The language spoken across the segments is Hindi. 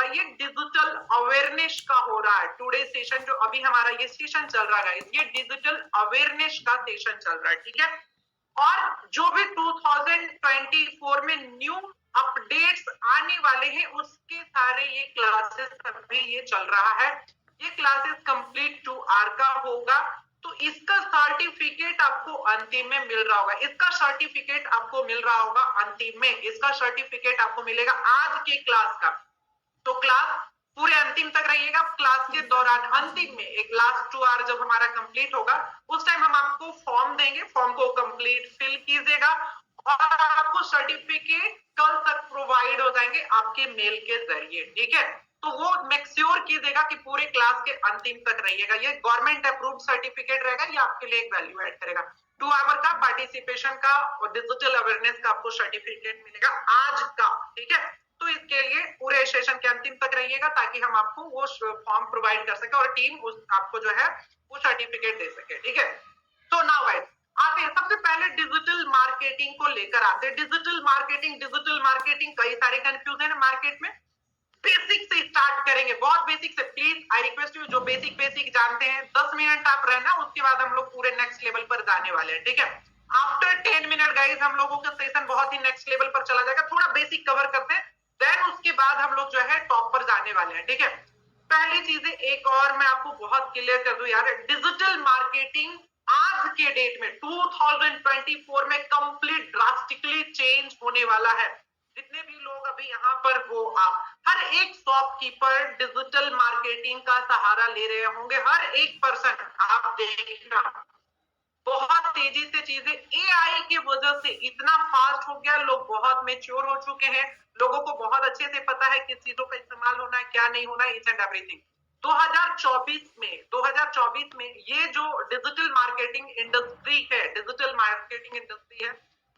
ये डिजिटल अवेयरनेस का हो रहा है। टुडे सेशन जो अभी हमारा ये सेशन चल रहा है, ये डिजिटल अवेयरनेस का सेशन चल रहा है, ठीक है। और जो भी 2024 में न्यू अपडेट्स आने वाले हैं, उसके सारे ये क्लासेस अभी ये चल रहा है। ये क्लासेस कंप्लीट 2 आवर का होगा, तो इसका सर्टिफिकेट आपको अंतिम में मिल रहा होगा। इसका सर्टिफिकेट आपको मिल रहा होगा अंतिम में। इसका सर्टिफिकेट आपको मिलेगा आज के क्लास का। तो क्लास पूरे अंतिम तक रहिएगा। क्लास के दौरान अंतिम में एक लास्ट 2 आवर जब हमारा कंप्लीट होगा, उस टाइम हम आपको फॉर्म देंगे। फॉर्म को कंप्लीट फिल कीजिएगा और आपको सर्टिफिकेट कल तक प्रोवाइड हो जाएंगे आपके मेल के जरिए, ठीक है। तो वो मेक श्योर कीजिएगा कि पूरे क्लास के अंतिम तक रहिएगा। ये गवर्नमेंट अप्रूव्ड सर्टिफिकेट रहेगा, ये आपके लिए एक वैल्यू ऐड करेगा। 2 आवर का पार्टिसिपेशन का और डिजिटल अवेयरनेस का आपको सर्टिफिकेट मिलेगा आज का, ठीक है। तो इसके लिए पूरे सेशन के अंतिम तक रहिएगा ताकि हम आपको वो फॉर्म प्रोवाइड कर सके और टीम उस आपको जो है वो सर्टिफिकेट दे सके, ठीक है। तो नाउ गाइस आते हैं, सबसे पहले डिजिटल मार्केटिंग को लेकर आते हैं। डिजिटल मार्केटिंग कई सारे कंफ्यूजन है मार्केट में। बेसिक से स्टार्ट करेंगे, बहुत बेसिक से। प्लीज आई रिक्वेस्ट यू, जो बेसिक जानते हैं 10 मिनट आप रहना, उसके बाद हम लोग पूरे नेक्स्ट लेवल पर जाने वाले हैं, ठीक है। आफ्टर 10 मिनट गाइस हम लोगों का सेशन बहुत ही नेक्स्ट लेवल पर चला जाएगा। थोड़ा बेसिक कवर करते हैं, देन उसके बाद हम लोग जो है टॉप पर जाने वाले हैं, ठीक है। पहली चीजें एक और मैं आपको बहुत क्लियर कर दूं यार, डिजिटल मार्केटिंग आज के डेट में 2024 में कंप्लीट ड्रास्टिकली चेंज होने वाला है। जितने भी लोग अभी यहाँ पर हो, आप हर एक शॉपकीपर डिजिटल मार्केटिंग का सहारा ले रहे होंगे। हर एक पर्सन आप देखना, बहुत तेजी से चीजें एआई की वजह से इतना फास्ट हो गया। लोग बहुत मेच्योर हो चुके हैं, लोगों को बहुत अच्छे से पता है किस चीजों का इस्तेमाल होना है, क्या नहीं होना है, ईच एंड एवरीथिंग। 2024 में ये जो डिजिटल मार्केटिंग इंडस्ट्री है,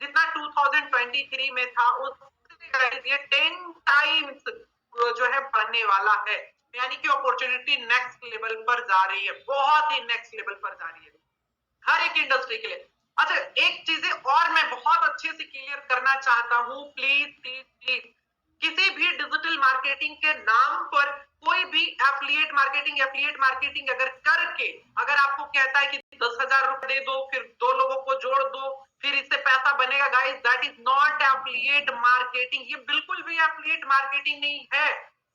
जितना 2023 में था उससे ये 10 टाइम्स जो है बढ़ने वाला है। यानी कि अपॉर्चुनिटी नेक्स्ट लेवल पर जा रही है, बहुत ही नेक्स्ट लेवल पर जा रही है हर एक इंडस्ट्री के लिए। अच्छा, एक चीजें और मैं बहुत अच्छे से क्लियर करना चाहता हूं, प्लीज किसी भी डिजिटल मार्केटिंग के नाम पर कोई भी एफिलिएट मार्केटिंग अगर करके अगर आपको कहता है कि 10,000 रुपए दे दो, फिर 2 लोगों को जोड़ दो, फिर इससे पैसा बनेगा, guys that is not affiliate marketing. ये बिल्कुल भी एफिलिएट मार्केटिंग नहीं है।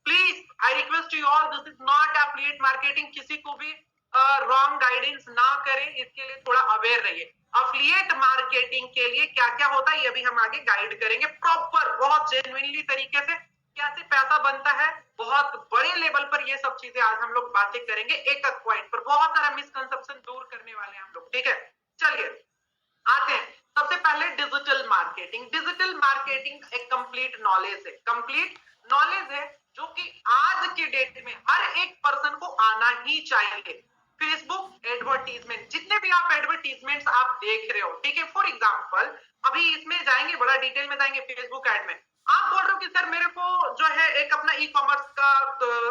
Please I request you all, this is not affiliate marketing. किसी को भी रॉन्ग गाइडेंस ना करें, इसके लिए थोड़ा अवेयर रहिए। एफिलिएट मार्केटिंग के लिए क्या क्या होता है ये भी हम आगे गाइड करेंगे प्रॉपर, बहुत जेन्युइनली तरीके से कैसे पैसा बनता है। बहुत बड़े लेवल पर ये सब चीजें आज हम लोग बातें करेंगे, एक एक पॉइंट पर बहुत सारा मिसकंसेप्शन दूर करने वाले हैं हम लोग, ठीक है। चलिए आते हैं, सबसे पहले डिजिटल मार्केटिंग एक कंप्लीट नॉलेज है जो कि आज के डेट में हर एक पर्सन को आना ही चाहिए। फेसबुक एडवर्टीजमेंट, जितने भी आप एडवर्टीजमेंट्स आप देख रहे हो, ठीक है। फॉर एग्जांपल अभी इसमें जाएंगे, बड़ा डिटेल में जाएंगे फेसबुक एड में। आप बोल रहे हो कि सर मेरे को जो है एक अपना ई कॉमर्स का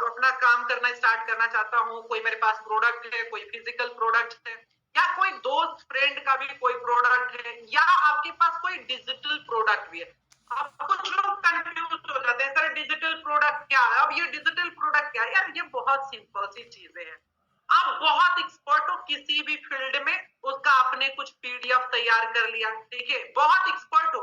अपना काम करना स्टार्ट करना चाहता हूँ, कोई मेरे पास प्रोडक्ट है, कोई फिजिकल प्रोडक्ट है, या कोई दोस्त फ्रेंड का भी कोई प्रोडक्ट है, या आपके पास कोई डिजिटल प्रोडक्ट भी है। अब कुछ लोग कंफ्यूज हो जाते हैं, सर डिजिटल प्रोडक्ट क्या है। अब ये डिजिटल प्रोडक्ट क्या है यार, ये बहुत सिंपल सी चीजें हैं। आप बहुत एक्सपर्ट हो किसी भी फील्ड में, उसका आपने कुछ पीडीएफ तैयार कर लिया, ठीक है, बहुत एक्सपर्ट हो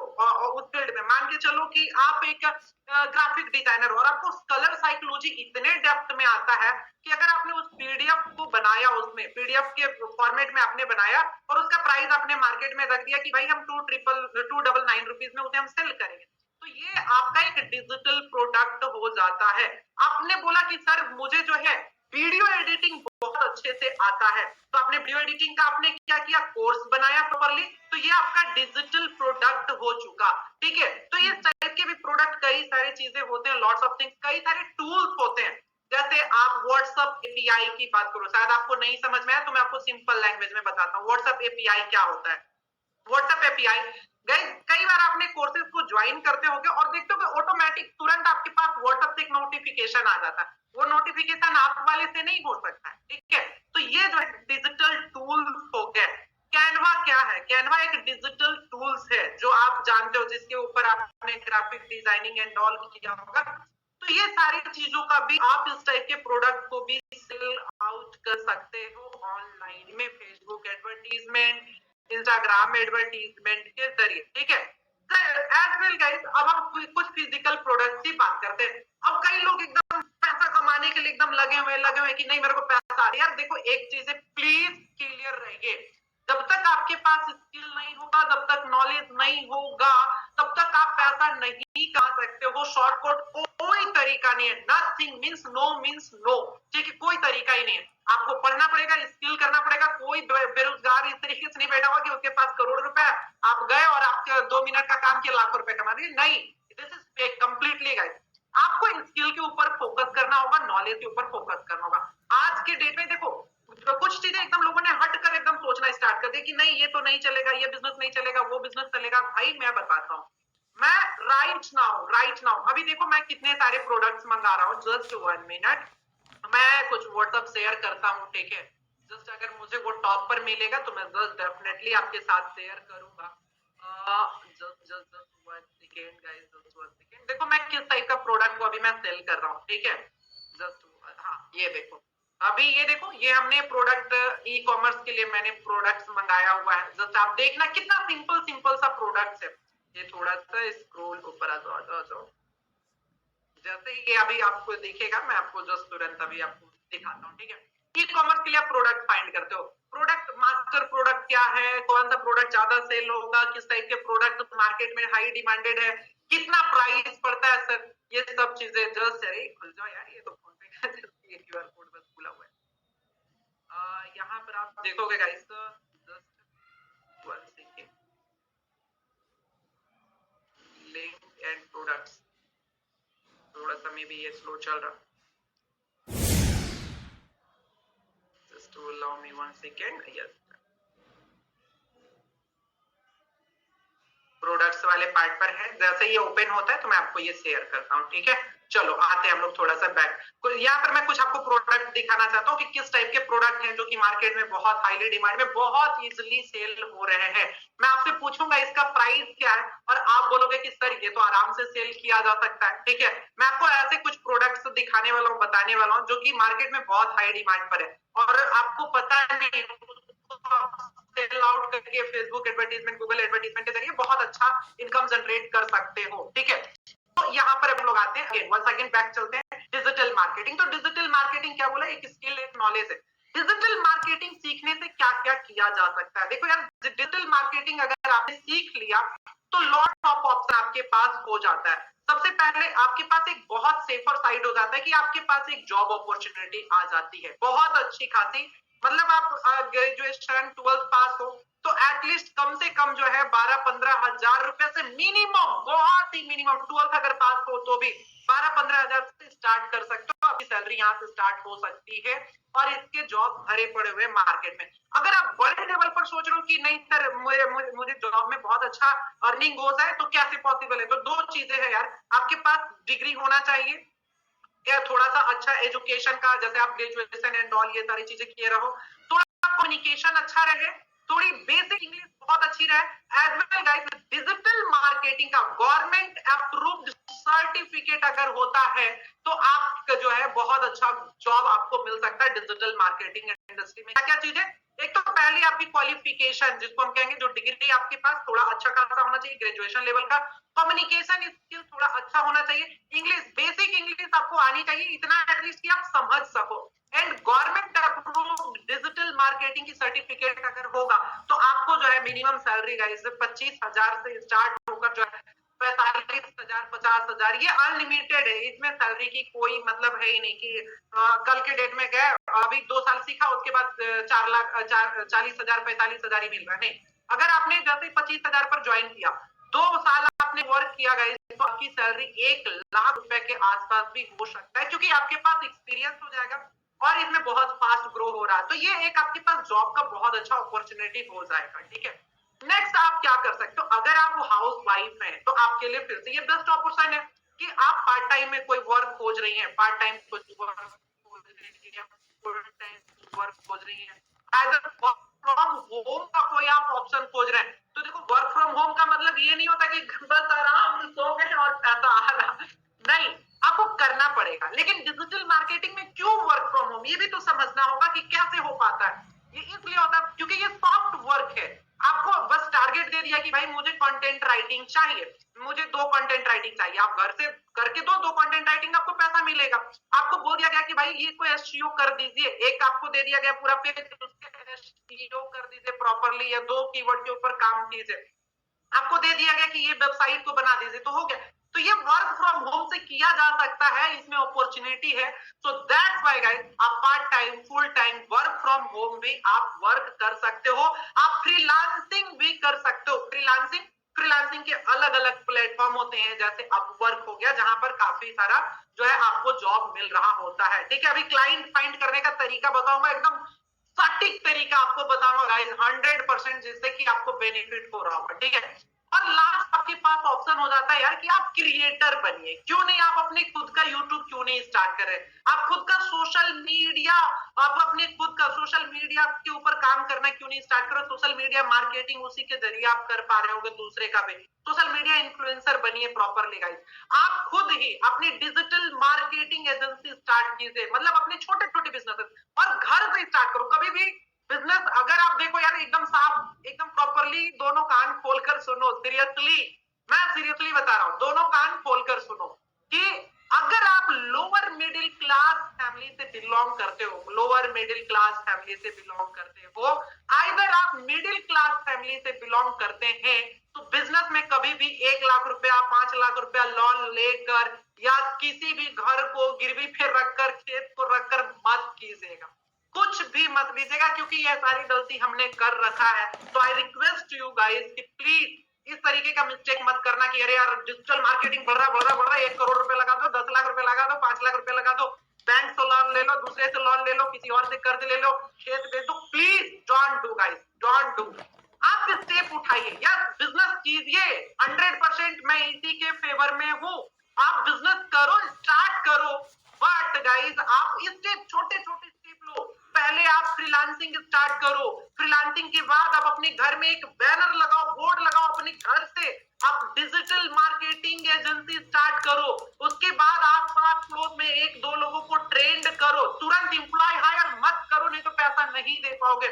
उस फील्ड में। मान के चलो कि आप एक ग्राफिक डिजाइनर हो और आपको कलर साइकोलॉजी इतने डेप्थ में आता है कि अगर आपने उस पीडीएफ को बनाया, उसमें पीडीएफ के फॉर्मेट में आपने बनाया और उसका प्राइस आपने मार्केट में रख दिया कि भाई हम 299 रुपीज में उसे हम सेल करेंगे, तो ये आपका एक डिजिटल प्रोडक्ट हो जाता है। आपने बोला कि सर मुझे जो है वीडियो एडिटिंग बहुत अच्छे से आता है, तो आपने वीडियो एडिटिंग का आपने क्या किया, कोर्स बनाया प्रॉपर्ली, तो ये आपका डिजिटल प्रोडक्ट हो चुका, ठीक है। तो ये टाइप के भी प्रोडक्ट कई सारी चीजें होते हैं, लॉट्स ऑफ थिंग्स, कई सारे टूल्स होते हैं। जैसे आप व्हाट्सएप एपीआई की बात करो, शायद आपको नहीं समझ में आया तो मैं आपको सिंपल लैंग्वेज में बताता हूँ व्हाट्सएप एपीआई क्या होता है। व्हाट्सएप एपीआई कई बार आपने कोर्सेज को ज्वाइन करते होंगे और देखते हो ऑटोमेटिक तुरंत आपके पास व्हाट्सएप से एक नोटिफिकेशन आ जाता है। वो नोटिफिकेशन आप वाले से नहीं हो सकता है, ठीक है। तो ये जो है डिजिटल टूल्स हो गए। कैनवा क्या है, कैनवा एक डिजिटल टूल्स है जो आप जानते हो, जिसके ऊपर आपने ग्राफिक डिजाइनिंग एंड ऑल किया होगा। तो ये सारी चीजों का भी आप इस टाइप के प्रोडक्ट को भी सेल आउट कर सकते हो ऑनलाइन में, फेसबुक एडवर्टीजमेंट, इंस्टाग्राम एडवर्टीजमेंट के जरिए, ठीक है। एज वेल गाइस, अब हम कुछ फिजिकल प्रोडक्ट्स की बात करते हैं। अब कई लोग एकदम पैसा कमाने के लिए एकदम लगे हुए कि नहीं मेरे को पैसा आ रहा है। यार देखो, एक चीज है, प्लीज क्लियर रहिए, जब तक आपके पास स्किल नहीं होगा, जब तक नॉलेज नहीं होगा, तब तक आप पैसा नहीं कमा सकते हो। शॉर्टकट कोई तरीका नहीं है। नथिंग मींस नो, ठीक है, कोई तरीका ही नहीं है। आपको पढ़ना पड़ेगा, स्किल करना पड़ेगा। कोई बेरोजगार इस तरीके से नहीं बैठा हुआ कि उसके पास करोड़ रुपए, आप गए और आपके 2 मिनट का काम किया, लाखों रुपए कमा दिए। नहीं, this is fake completely guys. आपको स्किल के ऊपर फोकस करना होगा, नॉलेज के ऊपर फोकस करना होगा। आज के डेट में देखो, तो कुछ चीजें एकदम लोगों ने हट कर एकदम सोचना स्टार्ट कर दिया कि नहीं ये तो नहीं चलेगा, ये बिजनेस नहीं चलेगा, वो बिजनेस चलेगा। भाई मैं बताता हूँ, मैं राइट नाउ अभी देखो मैं कितने सारे प्रोडक्ट्स मंगा रहा हूँ। जस्ट 1 मिनट, मैं कुछ व्हाट्सएप शेयर करता हूँ, ठीक है। जस्ट अगर मुझे वो टॉप पर मिलेगा तो मैं जस्ट डेफिनेटली आपके साथ शेयर करूंगा। Just 1 second guys, just 1 second. देखो मैं किस टाइप का प्रोडक्ट को अभी मैं सेल कर रहा हूँ, ठीक है। जस्ट हाँ, ये देखो, अभी ये देखो, ये हमने प्रोडक्ट ई कॉमर्स के लिए मैंने प्रोडक्ट्स मंगाया हुआ है। जस्ट आप देखना कितना सिंपल सा प्रोडक्ट है। ये थोड़ा सा स्क्रॉल ऊपर आ जाओ। जैसे ये अभी आपको दिखेगा, मैं आपको जस्ट तुरंत अभी आपको दिखाता हूँ, ठीक है। ई कॉमर्स के लिए आप प्रोडक्ट फाइंड करते हो, प्रोडक्ट मास्टर प्रोडक्ट क्या है, कौन सा प्रोडक्ट ज्यादा सेल होगा, किस टाइप के प्रोडक्ट मार्केट में हाई डिमांडेड है, कितना प्राइस पड़ता है सर, ये सब चीजें। जस्ट अरे खुल जाओ यार, ये तो फोन पे का ये क्यूआर कोड बस खुला हुआ है। यहाँ पर आप देखोगे guys, just 1 second, link and products, थोड़ा सा मे भी ये स्लो चल रहा, just to allow me 1 second। yes, products वाले पार्ट पर है। जैसे ये ओपन होता है तो मैं आपको ये शेयर करता हूँ, ठीक है। चलो आते हैं हम लोग थोड़ा सा बैक। यहाँ पर मैं कुछ आपको प्रोडक्ट दिखाना चाहता हूँ कि किस टाइप के प्रोडक्ट हैं जो कि मार्केट में बहुत हाईली डिमांड में बहुत इजीली सेल हो रहे हैं। मैं आपसे पूछूंगा इसका प्राइस क्या है और आप बोलोगे कि सर ये तो आराम से सेल किया जा सकता है, ठीक है। मैं आपको ऐसे कुछ प्रोडक्ट्स दिखाने वाला हूँ, बताने वाला हूँ जो कि मार्केट में बहुत हाई डिमांड पर है और आपको पता नहीं सेल आउट करके फेसबुक एडवर्टीजमेंट, गूगल एडवर्टीजमेंट के जरिए बहुत अच्छा इनकम जनरेट कर सकते हो, ठीक है। तो यहाँ पर हम लोग आते हैं, वंस अगेन बैक चलते हैं, डिजिटल मार्केटिंग। तो डिजिटल मार्केटिंग क्या बोला, एक स्किल, एक नॉलेज है। डिजिटल मार्केटिंग सीखने से क्या क्या किया जा सकता है। देखो यार, डिजिटल मार्केटिंग अगर आपने सीख लिया तो लॉट ऑफ ऑप्शन आपके पास हो जाता है। सबसे पहले आपके पास एक बहुत सेफर साइड हो जाता है कि आपके पास एक जॉब अपॉर्चुनिटी आ जाती है बहुत अच्छी खासी। मतलब आप ग्रेजुएशन 12th पास हो तो एटलीस्ट कम से कम जो है 12-15 हजार रुपए से मिनिमम, बहुत ही मिनिमम 12th अगर पास हो तो भी 12-15 हजार से स्टार्ट कर सकते हो। आपकी सैलरी यहाँ से स्टार्ट हो सकती है और इसके जॉब भरे पड़े हुए मार्केट में। अगर आप बड़े लेवल पर सोच रहे हो कि नहीं सर मुझे जॉब में बहुत अच्छा अर्निंग हो जाए तो कैसे पॉसिबल है, तो दो चीजें है यार। आपके पास डिग्री होना चाहिए या थोड़ा सा अच्छा एजुकेशन का, जैसे आप ग्रेजुएशन एंड ऑल ये सारी चीजें किए रहो, थोड़ा कम्युनिकेशन अच्छा रहे, थोड़ी बेसिक इंग्लिश बहुत अच्छी रहे। As well guys, digital marketing का गवर्नमेंट अप्रूव्ड सर्टिफिकेट अगर होता है तो आपका जो है बहुत अच्छा जॉब आपको मिल सकता है डिजिटल मार्केटिंग इंडस्ट्री में। क्या क्या चीजें, एक तो पहली आपकी क्वालिफिकेशन जिसको हम कहेंगे, जो डिग्री आपके पास थोड़ा अच्छा खासा होना चाहिए ग्रेजुएशन लेवल का। कम्युनिकेशन स्किल थोड़ा अच्छा होना चाहिए। इंग्लिश, बेसिक इंग्लिश आपको आनी चाहिए, इतना एटलीस्ट कि आप समझ सको। And government approved digital marketing की सर्टिफिकेट अगर होगा तो आपको जो है मिनिमम सैलरी गाइस 25,000 से स्टार्ट होकर जो है 45,000, 50,000, ये अनलिमिटेड है। इसमें सैलरी की कोई मतलब है ही नहीं कि कल के डेट में गए अभी 2 साल सीखा उसके बाद 40,000 45,000 ही मिल रहा है। नहीं, अगर आपने जैसे 25,000 पर ज्वाइन किया, 2 साल आपने वर्क किया गाइस, तो आपकी सैलरी 1,00,000 रुपए के आसपास भी हो सकता है क्योंकि आपके पास एक्सपीरियंस हो जाएगा और इसमें बहुत फास्ट ग्रो हो रहा है। तो ये एक आपके पास जॉब का बहुत अच्छा अपॉर्चुनिटी हो जाएगा, ठीक है। नेक्स्ट आप क्या कर सकते हो, अगर आप हाउस वाइफ हैं तो आपके लिए फिर से ये बेस्ट ऑप्शन है कि आप पार्ट टाइम में कोई वर्क खोज रही हैं, पार्ट टाइम कुछ वर्क खोज रही है, फुल टाइम वर्क खोज रही है, अगर वर्क फ्रॉम होम का कोई आप ऑप्शन खोज रहे हैं तो देखो, वर्क फ्रॉम होम का मतलब ये नहीं होता कि बस आराम से सो गए और पैसा आ रहा, नहीं, आपको करना राइटिंग चाहिए, मुझे 2 कंटेंट राइटिंग चाहिए, आप घर से करके दो कंटेंट राइटिंग, आपको पैसा मिलेगा। आपको बोल दिया गया कि भाई ये कोई एसईओ कर दीजिए, एक आपको दे दिया गया पूरा पेज, उसके एसईओ कर दीजिए प्रॉपरली, या 2 कीवर्ड के ऊपर काम कीजिए। आपको दे दिया गया कि ये वेबसाइट को बना दीजिए, तो हो गया। तो ये वर्क फ्रॉम होम से किया जा सकता है, इसमें अपॉर्चुनिटी है। सो दैट्स व्हाई गाइस, आप part time, full time, work from home भी आप वर्क कर सकते हो। आप फ्रीलांसिंग भी कर सकते हो। फ्रीलांसिंग के अलग अलग प्लेटफॉर्म होते हैं, जैसे अपवर्क हो गया, जहां पर काफी सारा जो है आपको जॉब मिल रहा होता है। ठीक है, अभी क्लाइंट फाइंड करने का तरीका बताऊंगा, एकदम सटीक तरीका आपको बताऊंगा गाइस, 100%, जिससे कि आपको बेनिफिट हो रहा होगा। ठीक है, और लास्ट आपके पास ऑप्शन हो जाता है यार कि आप क्रिएटर बनिए। क्यों नहीं आप अपने खुद का यूट्यूब क्यों नहीं स्टार्ट कर रहे? आप खुद का सोशल मीडिया, आप अपने खुद का सोशल मीडिया के ऊपर काम करना क्यों नहीं स्टार्ट करो? सोशल मीडिया मार्केटिंग उसी के जरिए आप कर पा रहे होगे दूसरे का भी। सोशल मीडिया इन्फ्लुएंसर बनिए प्रॉपरली गाइस। आप खुद ही अपनी डिजिटल मार्केटिंग एजेंसी स्टार्ट कीजिए, मतलब अपने छोटे छोटे बिजनेस, और घर से स्टार्ट करो। कभी भी बिजनेस, अगर आप देखो यार, एकदम साफ, एकदम प्रॉपरली दोनों कान खोलकर सुनो, सीरियसली, मैं सीरियसली बता रहा हूं, दोनों कान खोलकर सुनो, कि अगर आप लोअर मिडिल क्लास फैमिली से बिलोंग करते हो, लोअर मिडिल क्लास फैमिली से बिलोंग करते हो, आइदर आप मिडिल क्लास फैमिली से बिलोंग करते हैं, तो बिजनेस में कभी भी 1 लाख रुपया, 5 लाख रुपया लोन लेकर, या किसी भी घर को गिरवी पे रखकर, खेत को रखकर मत कीजिएगा, कुछ भी मत लीजिएगा, क्योंकि यह सारी गलती हमने कर रखा है। तो आई रिक्वेस्ट यू गाइस कि प्लीज इस तरीके का मिस्टेक मत करना कि अरे यार डिजिटल मार्केटिंग बढ़ रहा 1 करोड़ रुपए लगा दो, 10 लाख रुपए लगा दो, 5 लाख रुपए लगा दो, बैंक से लोन ले लो, दूसरे से लोन ले लो, किसी और से कर्ज ले लो, खेत बेच दो। Please don't do guys, don't do. आप स्टेप उठाइए, यस बिजनेस कीजिए, 100% मैं इसी के फेवर में हूँ। आप बिजनेस करो, स्टार्ट करो, बट गाइस आप स्टेप, छोटे छोटे स्टेप लो। पहले आप फ्रीलांसिंग स्टार्ट करो, फ्रीलांसिंग के बाद आप अपने घर में एक बैनर लगाओ, बोर्ड लगाओ अपने घर से, आप डिजिटल मार्केटिंग एजेंसी स्टार्ट करो। उसके बाद आस पास पड़ोस में 1-2 लोगों को ट्रेंड करो, तुरंत इंप्लॉय हायर मत करो, नहीं तो पैसा नहीं दे पाओगे।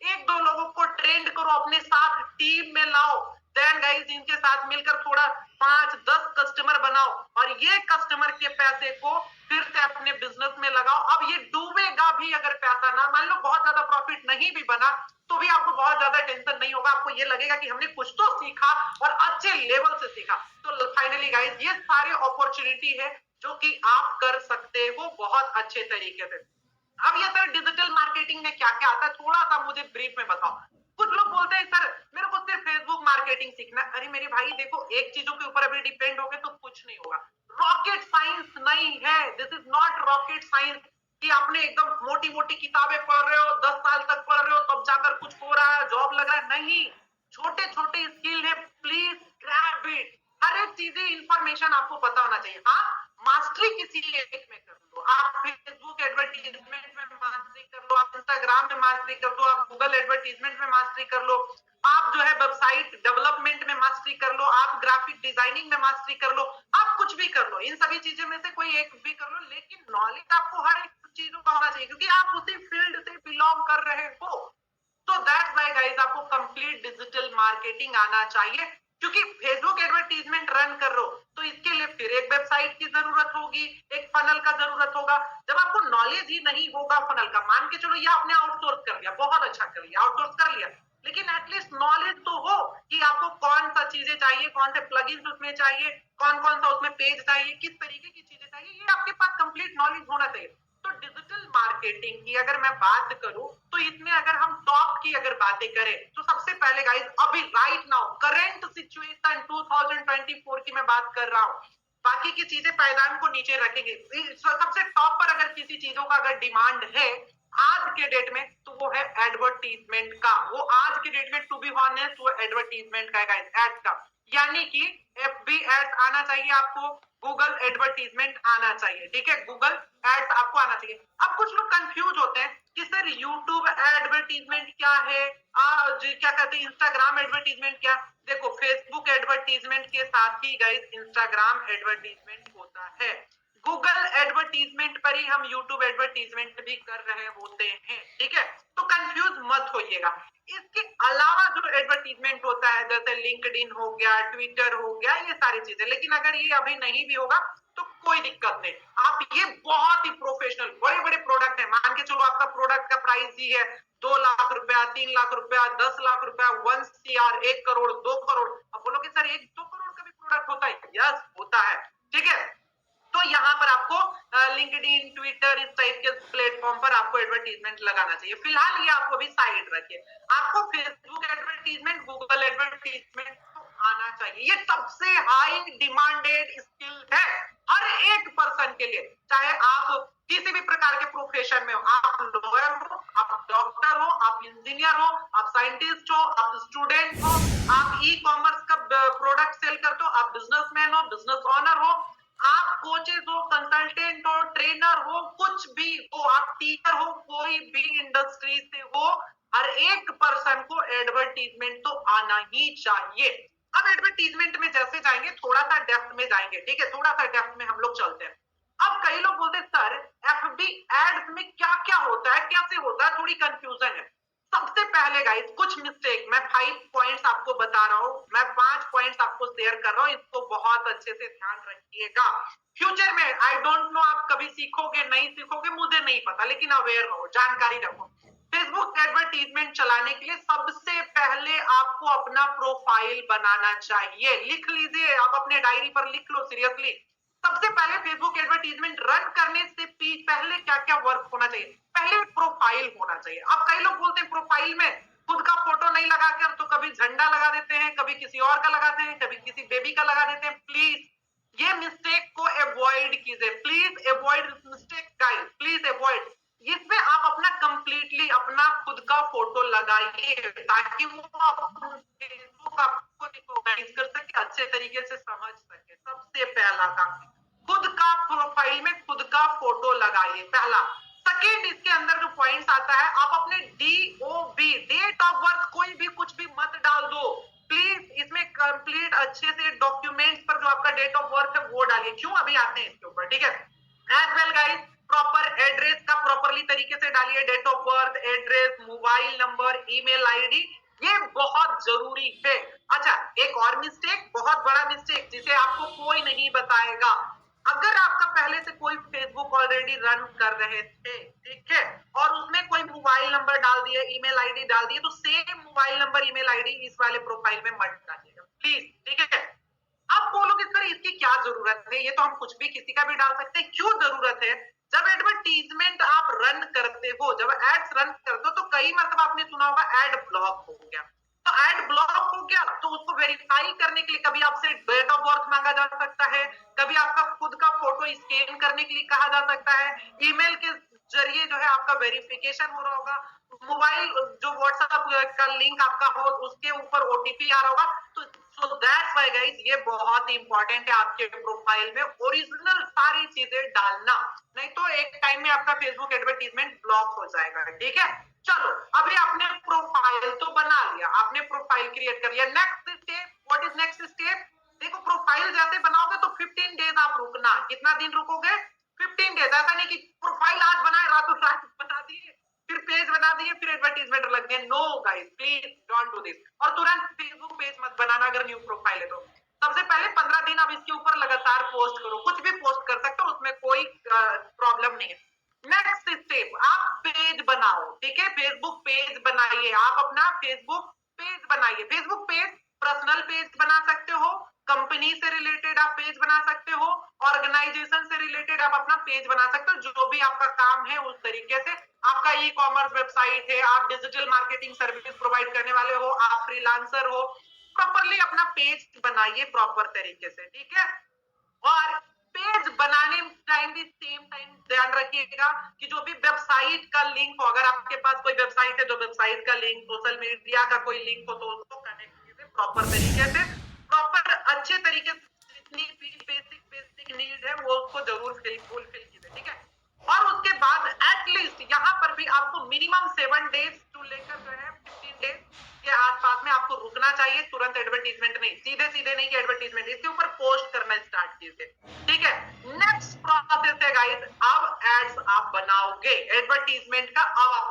1-2 लोगों को ट्रेंड करो, अपने साथ टीम में लाओ, देन गाइस इनके साथ मिलकर थोड़ा 5-10 कस्टमर बनाओ, और ये कस्टमर के पैसे को फिर से अपने बिजनेस में लगाओ। अब ये डूबेगा भी अगर पैसा ना, मान लो बहुत ज्यादा प्रॉफिट नहीं भी बना, तो भी आपको बहुत ज्यादा टेंशन नहीं होगा। आपको ये लगेगा कि हमने कुछ तो सीखा, और अच्छे लेवल से सीखा। तो फाइनली गाइस ये सारे अपॉर्चुनिटी है जो कि आप कर सकते हो बहुत अच्छे तरीके से। अब ये सर डिजिटल मार्केटिंग में क्या क्या आता है, थोड़ा सा मुझे ब्रीफ में बताओ। कुछ लोग बोलते हैं सर मेरे को सिर्फ फेसबुक मार्केटिंग सीखना। अरे मेरे भाई देखो, एक चीजों के ऊपर अभी डिपेंड हो गए तो कुछ नहीं होगा। रॉकेट साइंस नहीं है, this is not rocket science कि आपने एकदम मोटी मोटी किताबें पढ़ रहे हो, 10 साल तक पढ़ रहे हो, तब जाकर कुछ हो रहा है, जॉब लग रहा है। नहीं, छोटे छोटे स्किल है, प्लीज ग्रैब इट। हर एक चीजें इंफॉर्मेशन आपको पता होना चाहिए। हाँ, मास्टरी किसी एक में कर लो, आप फेसबुक एडवर्टीजमेंट में मास्टरी कर लो, आप इंस्टाग्राम में मास्टरी कर लो, आप गूगल एडवर्टीजमेंट में मास्टरी कर लो, आप जो है वेबसाइट डेवलपमेंट में मास्टरी कर लो, आप ग्राफिक डिजाइनिंग में मास्टरी कर लो, आप कुछ भी कर लो, इन सभी चीजों में से कोई एक भी कर लो, लेकिन नॉलेज आपको हर एक चीजों का होना चाहिए, क्योंकि आप उसी फील्ड से बिलोंग कर रहे हो। तो दैट्स व्हाई गाइस आपको कंप्लीट डिजिटल मार्केटिंग आना चाहिए, क्योंकि फेसबुक एडवर्टीजमेंट रन कर रहे हो तो इसके लिए फिर एक वेबसाइट की जरूरत होगी, एक फनल का जरूरत होगा। जब आपको नॉलेज ही नहीं होगा फनल का, मान के चलो ये आपने आउटसोर्स कर लिया, बहुत अच्छा कर लिया, आउटसोर्स कर लिया, लेकिन एटलीस्ट नॉलेज तो हो कि आपको कौन सा चीजें चाहिए, कौन से प्लगइन्स उसमें चाहिए, कौन कौन सा उसमें पेज चाहिए, किस तरीके की चीजें चाहिए, ये आपके पास कंप्लीट नॉलेज होना चाहिए। तो डिजिटल मार्केटिंग की अगर मैं बात करूं, तो इसमें अगर हम टॉप की अगर बातें करें, तो सबसे पहले गाइस अभी राइट नाउ करंट सिचुएशन 2024 की मैं बात कर रहा हूं, बाकी की चीजें पायदान को नीचे रखेंगे। सबसे टॉप पर अगर किसी चीजों का अगर डिमांड है आज के डेट में, तो वो है एडवर्टीजमेंट का। वो आज के डेट में टू बी ऑनेस्ट वो एडवर्टीजमेंट का है, एड का, यानी कि एफबी एड्स आना चाहिए आपको, गूगल एडवर्टीजमेंट आना चाहिए। ठीक है, गूगल एड्स आपको आना चाहिए। अब कुछ लोग कंफ्यूज होते हैं कि सर यूट्यूब एडवर्टीजमेंट क्या है, क्या कहते हैं इंस्टाग्राम एडवर्टीजमेंट क्या। देखो, फेसबुक एडवर्टीजमेंट के साथ ही गाइस इंस्टाग्राम एडवर्टीजमेंट होता है, गूगल एडवर्टीजमेंट एडवर्टीजमेंट पर ही हम यूट्यूब एडवर्टीजमेंट भी कर रहे होते हैं, ठीक है। तो कंफ्यूज मत होइएगा। इसके अलावा जो एडवर्टीजमेंट होता है जैसे लिंक्डइन हो गया, ट्विटर हो गया, ये सारी चीजें, लेकिन अगर ये अभी नहीं भी होगा तो कोई दिक्कत नहीं। आप ये बहुत ही प्रोफेशनल बड़े बड़े प्रोडक्ट है, मान के चलो आपका प्रोडक्ट का प्राइस ही है 2 लाख रुपया, 3 लाख रुपया, 10 लाख रुपया, 1 CR, 1 करोड़, 2 करोड़। अब बोलोगे सर 1-2 करोड़ का भी प्रोडक्ट होता है? यस होता है, ठीक है। तो यहाँ पर आपको लिंक्डइन, ट्विटर, इस टाइप के प्लेटफॉर्म पर आपको एडवर्टीजमेंट लगाना चाहिए। फिलहाल ये आपको भी साइड रखिए। आपको फेसबुक एडवर्टीजमेंट, गूगल एडवर्टीजमेंट तो आना चाहिए। ये सबसे हाई डिमांडेड स्किल है हर एक पर्सन के लिए, चाहे आप किसी भी प्रकार के प्रोफेशन में हो। आप लॉयर हो, आप डॉक्टर हो, आप इंजीनियर हो, आप साइंटिस्ट हो, आप स्टूडेंट हो, आप ई कॉमर्स का प्रोडक्ट सेल करते हो, आप बिजनेसमैन हो, बिजनेस ऑनर हो, आप कोचेस हो, कंसल्टेंट हो, ट्रेनर हो, कुछ भी हो, आप टीचर हो, कोई भी इंडस्ट्री से हो, हर एक पर्सन को एडवर्टीजमेंट तो आना ही चाहिए। अब एडवर्टीजमेंट में जैसे जाएंगे थोड़ा सा डेप्थ में जाएंगे, ठीक है, थोड़ा सा डेप्थ में हम लोग चलते हैं। अब कई लोग बोलते हैं सर एफबी एड्स में क्या क्या होता है, कैसे होता है, थोड़ी कंफ्यूजन है। सबसे पहले गाइस कुछ मिस्टेक, मैं 5 पॉइंट्स आपको बता रहा हूं, मैं 5 पॉइंट्स आपको शेयर कर रहा हूं, इसको बहुत अच्छे से ध्यान रखिएगा। फ्यूचर में आई डोंट नो आप कभी सीखोगे नहीं सीखोगे मुझे नहीं पता, लेकिन अवेयर रहो, जानकारी रखो। फेसबुक एडवर्टीजमेंट चलाने के लिए सबसे पहले आपको अपना प्रोफाइल बनाना चाहिए। लिख लीजिए, आप अपने डायरी पर लिख लो सीरियसली। सबसे पहले फेसबुक एडवर्टीजमेंट रन करने से पहले क्या क्या वर्क होना चाहिए? पहले प्रोफाइल होना चाहिए। अब कई लोग बोलते हैं प्रोफाइल में खुद का फोटो नहीं लगा कर, तो कभी झंडा लगा देते हैं, कभी किसी और का लगाते हैं, कभी किसी बेबी का लगा देते हैं। प्लीज ये मिस्टेक को अवॉइड कीजिए, please avoid mistake guys, please avoid. इसमें आप अपना कंप्लीटली अपना खुद का फोटो लगाइए ताकि वो फेसबुक आपको रिकॉग्नाइज कर सके, अच्छे तरीके से समझ सके। सबसे पहला काम, खुद का प्रोफाइल में खुद का फोटो लगाइए, पहला। सेकेंड, इसके अंदर जो पॉइंट्स आता है, आप अपने DOB, डेट ऑफ बर्थ, कोई भी कुछ भी मत डाल दो प्लीज। इसमें कंप्लीट अच्छे से डॉक्यूमेंट्स पर जो आपका डेट ऑफ बर्थ है वो डालिए। क्यों, अभी आते हैं इसके ऊपर, ठीक है। As well guys proper address का प्रॉपरली तरीके से डालिए, date of birth, address, mobile number, email ID, ये बहुत जरूरी है। अच्छा, एक और मिस्टेक, बहुत बड़ा मिस्टेक जिसे आपको कोई नहीं बताएगा। अगर आपका पहले से कोई फेसबुक ऑलरेडी रन कर रहे थे, ठीक है, और उसमें कोई मोबाइल नंबर डाल दिए, ईमेल आईडी डाल दिए, तो same mobile number, email ID इस वाले प्रोफाइल में मत डालिएगा प्लीज, ठीक है। अब बोलोगे सर इसकी क्या जरूरत है, ये तो हम कुछ भी किसी का भी डाल सकते हैं। क्यों जरूरत है? जब एडवर्टीजमेंट आप रन करते हो, जब एड्स रन करते हो, तो कई मतलब आपने सुना होगा एड ब्लॉक हो गया। तो एड ब्लॉक हो गया तो उसको वेरीफाई करने के लिए कभी आपसे डेट ऑफ बर्थ मांगा जा सकता है, कभी आपका खुद का फोटो स्कैन करने के लिए कहा जा सकता है, ईमेल के जरिए जो है आपका वेरिफिकेशन हो रहा होगा, मोबाइल जो व्हाट्सएप का लिंक आपका हो उसके ऊपर OTP आ रहा होगा। तो सो दैट्स व्हाई गाइस ये बहुत ही इंपॉर्टेंट है आपके प्रोफाइल में ओरिजिनल सारी चीजें डालना, नहीं तो एक टाइम में आपका फेसबुक एडवर्टीजमेंट ब्लॉक हो जाएगा, ठीक है। चलो, अभी आपने प्रोफाइल तो बना लिया, आपने प्रोफाइल क्रिएट कर लिया। Next step, what is next step? देखो प्रोफाइल जैसे बनाओगे तो 15 डेज आप रुकना। कितना दिन रुकोगे? 15 डेज। ऐसा नहीं कि प्रोफाइल आज बनाए रातों रात बना दिए, फिर पेज बना दिए, फिर एडवर्टीजमेंट लग गए। No guys, please don't do this. और तुरंत फेसबुक पेज मत बनाना अगर न्यू प्रोफाइल है तो। सबसे पहले 15 दिन आप इसके ऊपर लगातार पोस्ट करो, कुछ भी पोस्ट कर सकते हो, उसमें कोई प्रॉब्लम नहीं है। नेक्स्ट स्टेप, आप पेज बनाओ, ठीक है, फेसबुक पेज बनाइए। आप अपना फेसबुक पेज बनाइए। फेसबुक पेज पर्सनल पेज बना सकते हो, कंपनी से रिलेटेड आप पेज बना सकते हो, ऑर्गेनाइजेशन से रिलेटेड आप अपना पेज बना सकते हो, जो भी आपका काम है उस तरीके से। आपका ई कॉमर्स वेबसाइट है, आप डिजिटल मार्केटिंग सर्विस प्रोवाइड करने वाले हो, आप फ्रीलांसर हो, प्रॉपरली अपना पेज बनाइए प्रॉपर तरीके से, ठीक है। और पेज बनाने टाइम भी सेम टाइम ध्यान रखिएगा कि जो भी वेबसाइट का लिंक हो, अगर आपके पास कोई वेबसाइट है, जो वेबसाइट का लिंक, सोशल मीडिया का कोई लिंक हो, तो उसको कनेक्ट कीजिए प्रॉपर तरीके से, प्रॉपर अच्छे तरीके से। जितनी भी बेसिक नीड है वो उसको जरूर फुलफिल कीजिए, ठीक है। और उसके बाद एटलीस्ट यहाँ पर भी आपको मिनिमम 7 डेज टू लेकर जो है 15 डेज के आसपास में आपको रुकना चाहिए। तुरंत एडवर्टीजमेंट नहीं, सीधे सीधे नहीं कि एडवर्टीजमेंट, इसके ऊपर पोस्ट करना स्टार्ट कीजिए, ठीक है। नेक्स्ट प्रोसेस है गाइस, अब एड्स आप बनाओगे एडवर्टीजमेंट का, अब आप